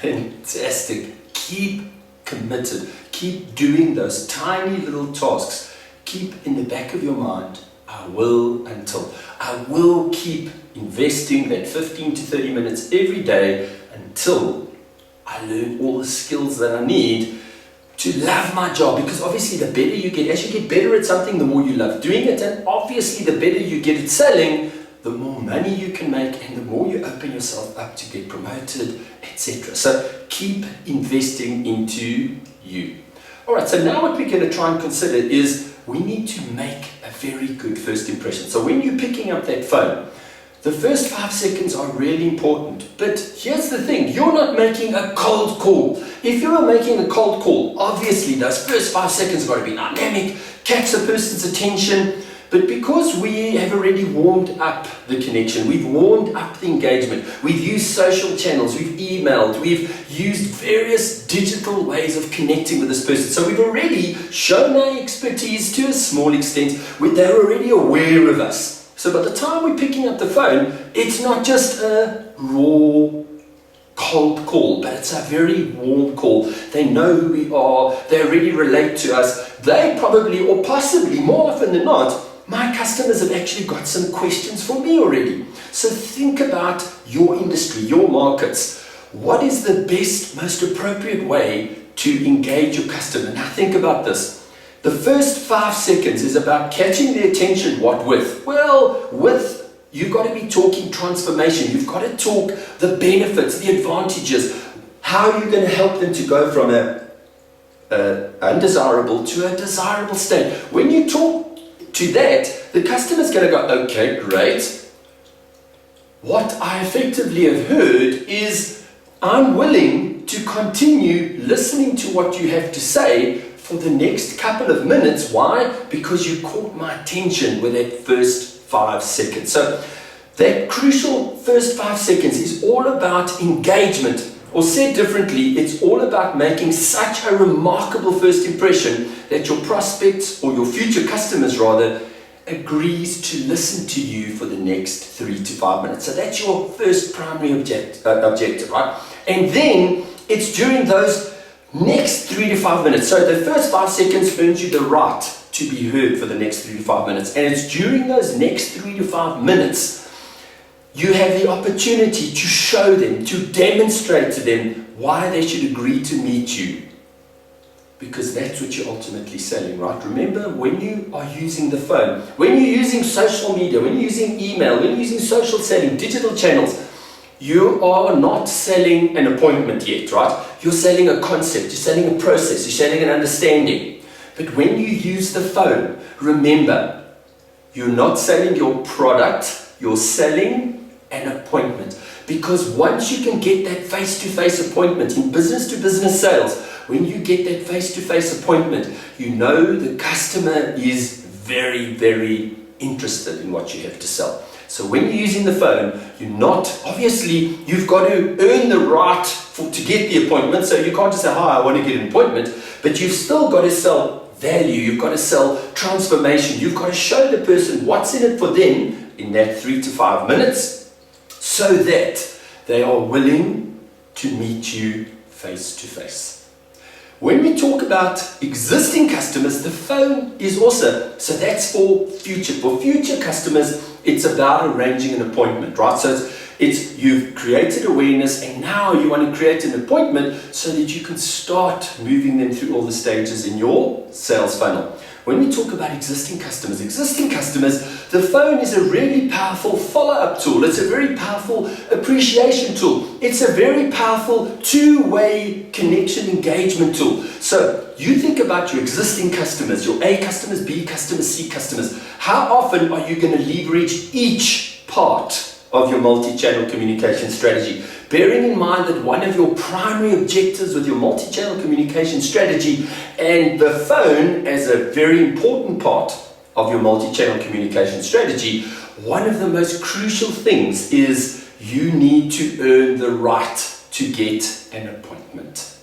Fantastic. Keep committed. Keep doing those tiny little tasks. Keep in the back of your mind, I will keep investing that 15 to 30 minutes every day until I learn all the skills that I need to love my job. Because obviously the better you get, as you get better at something, the more you love doing it, and obviously the better you get at selling, the more money you can make and the more you open yourself up to get promoted, etc. So keep investing into you. Alright, so now what we're going to try and consider is we need to make a very good first impression. So when you're picking up that phone, the first 5 seconds are really important. But here's the thing, you're not making a cold call. If you are making a cold call, obviously those first 5 seconds got to be dynamic, catch the person's attention. But because we have already warmed up the connection, we've warmed up the engagement, we've used social channels, we've emailed, we've used various digital ways of connecting with this person. So we've already shown our expertise to a small extent, they're already aware of us. So by the time we're picking up the phone, it's not just a raw, cold call, but it's a very warm call. They know who we are, they already relate to us. They probably, or possibly, more often than not, my customers have actually got some questions for me already. So think about your industry, your markets. What is the best, most appropriate way to engage your customer? Now think about this. The first 5 seconds is about catching their attention. What with? Well, you've got to be talking transformation. You've got to talk the benefits, the advantages, how you're going to help them to go from a undesirable to a desirable state. When you talk to that, the customer's going to go, okay, great. What I effectively have heard is I'm willing to continue listening to what you have to say for the next couple of minutes. Why? Because you caught my attention with that first 5 seconds. So that crucial first 5 seconds is all about engagement. Or said differently, it's all about making such a remarkable first impression that your prospects, or your future customers rather, agrees to listen to you for the next 3 to 5 minutes. So that's your first primary objective, right? And then it's during those next 3 to 5 minutes. So the first 5 seconds earns you the right to be heard for the next 3 to 5 minutes. And it's during those next 3 to 5 minutes you have the opportunity to show them, to demonstrate to them why they should agree to meet you. Because that's what you're ultimately selling, right? Remember, when you are using the phone, when you're using social media, when you're using email, when you're using social selling, digital channels, you are not selling an appointment yet, right? You're selling a concept, you're selling a process, you're selling an understanding. But when you use the phone, remember, you're not selling your product, you're selling an appointment. Because once you can get that face-to-face appointment in business-to-business sales, when you get that face-to-face appointment, you know the customer is very, very interested in what you have to sell. So when you're using the phone, you're not, obviously, you've got to earn the right to get the appointment. So you can't just say, hi, I want to get an appointment, but you've still got to sell value. You've got to sell transformation. You've got to show the person what's in it for them in that 3 to 5 minutes, so that they are willing to meet you face to face. When we talk about existing customers, the phone is also, so that's for future customers, it's about arranging an appointment, right? So it's you've created awareness and now you want to create an appointment so that you can start moving them through all the stages in your sales funnel. When we talk about existing customers, the phone is a really powerful follow-up tool. It's a very powerful appreciation tool. It's a very powerful two-way connection engagement tool. So you think about your existing customers, your A customers, B customers, C customers. How often are you going to leverage each part of your multi-channel communication strategy? Bearing in mind that one of your primary objectives with your multi-channel communication strategy and the phone as a very important part of your multi-channel communication strategy, one of the most crucial things is you need to earn the right to get an appointment.